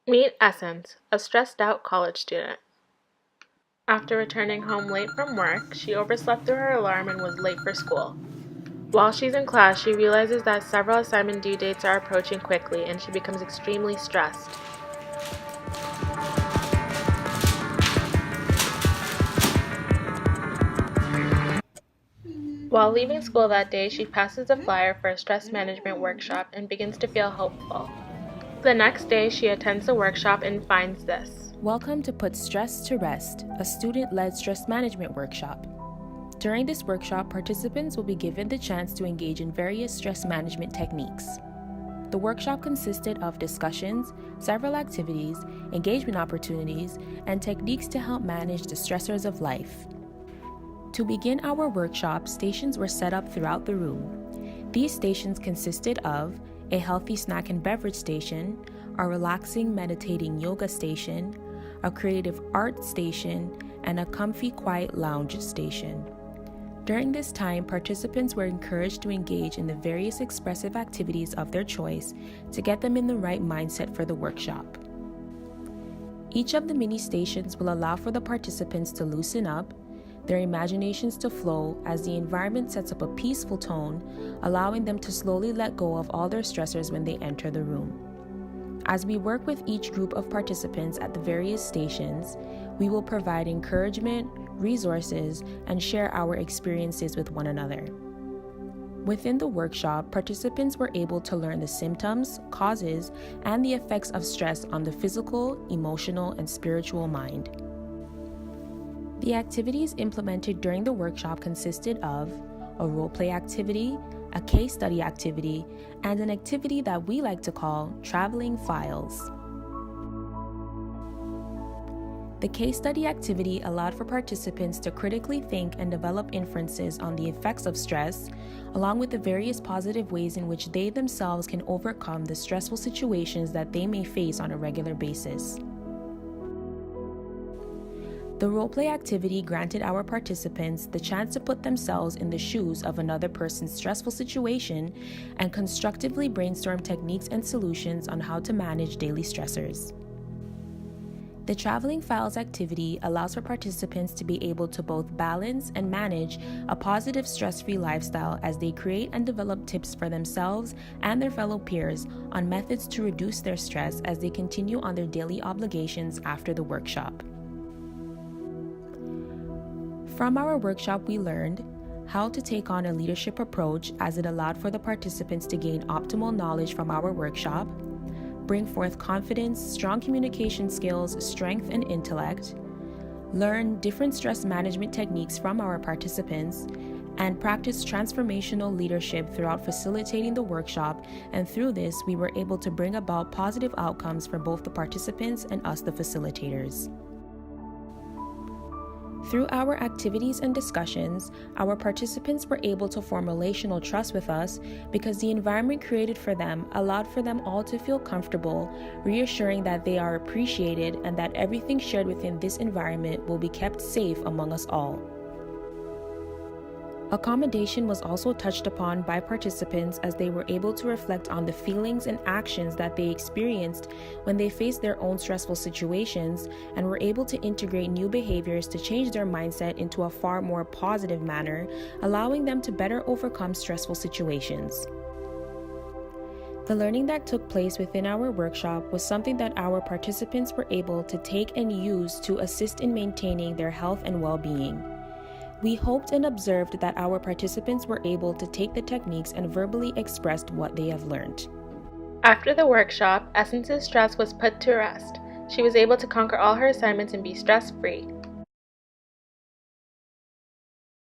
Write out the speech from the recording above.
Meet Essence, a stressed out college student. After returning home late from work, she overslept through her alarm and was late for school. While she's in class, she realizes that several assignment due dates are approaching quickly and she becomes extremely stressed. While leaving school that day, she passes a flyer for a stress management workshop and begins to feel hopeful. The next day, she attends the workshop and finds this. Welcome to Put Stress to Rest, a student-led stress management workshop. During this workshop, participants will be given the chance to engage in various stress management techniques. The workshop consisted of discussions, several activities, engagement opportunities, and techniques to help manage the stressors of life. To begin our workshop, stations were set up throughout the room. These stations consisted of a healthy snack and beverage station, a relaxing meditating yoga station, a creative art station, and a comfy quiet lounge station. During this time, participants were encouraged to engage in the various expressive activities of their choice to get them in the right mindset for the workshop. Each of the mini stations will allow for the participants to loosen up, their imaginations to flow as the environment sets up a peaceful tone, allowing them to slowly let go of all their stressors when they enter the room. As we work with each group of participants at the various stations, we will provide encouragement, resources, and share our experiences with one another. Within the workshop, participants were able to learn the symptoms, causes, and the effects of stress on the physical, emotional, and spiritual mind. The activities implemented during the workshop consisted of a role-play activity, a case study activity, and an activity that we like to call traveling files. The case study activity allowed for participants to critically think and develop inferences on the effects of stress, along with the various positive ways in which they themselves can overcome the stressful situations that they may face on a regular basis. The role-play activity granted our participants the chance to put themselves in the shoes of another person's stressful situation and constructively brainstorm techniques and solutions on how to manage daily stressors. The Traveling Files activity allows for participants to be able to both balance and manage a positive stress-free lifestyle as they create and develop tips for themselves and their fellow peers on methods to reduce their stress as they continue on their daily obligations after the workshop. From our workshop, we learned how to take on a leadership approach as it allowed for the participants to gain optimal knowledge from our workshop, bring forth confidence, strong communication skills, strength, and intellect, learn different stress management techniques from our participants, and practice transformational leadership throughout facilitating the workshop, and through this, we were able to bring about positive outcomes for both the participants and us, the facilitators. Through our activities and discussions, our participants were able to form relational trust with us because the environment created for them allowed for them all to feel comfortable, reassuring that they are appreciated and that everything shared within this environment will be kept safe among us all. Accommodation was also touched upon by participants as they were able to reflect on the feelings and actions that they experienced when they faced their own stressful situations and were able to integrate new behaviors to change their mindset into a far more positive manner, allowing them to better overcome stressful situations. The learning that took place within our workshop was something that our participants were able to take and use to assist in maintaining their health and well-being. We hoped and observed that our participants were able to take the techniques and verbally expressed what they have learned. After the workshop, Essence's stress was put to rest. She was able to conquer all her assignments and be stress-free.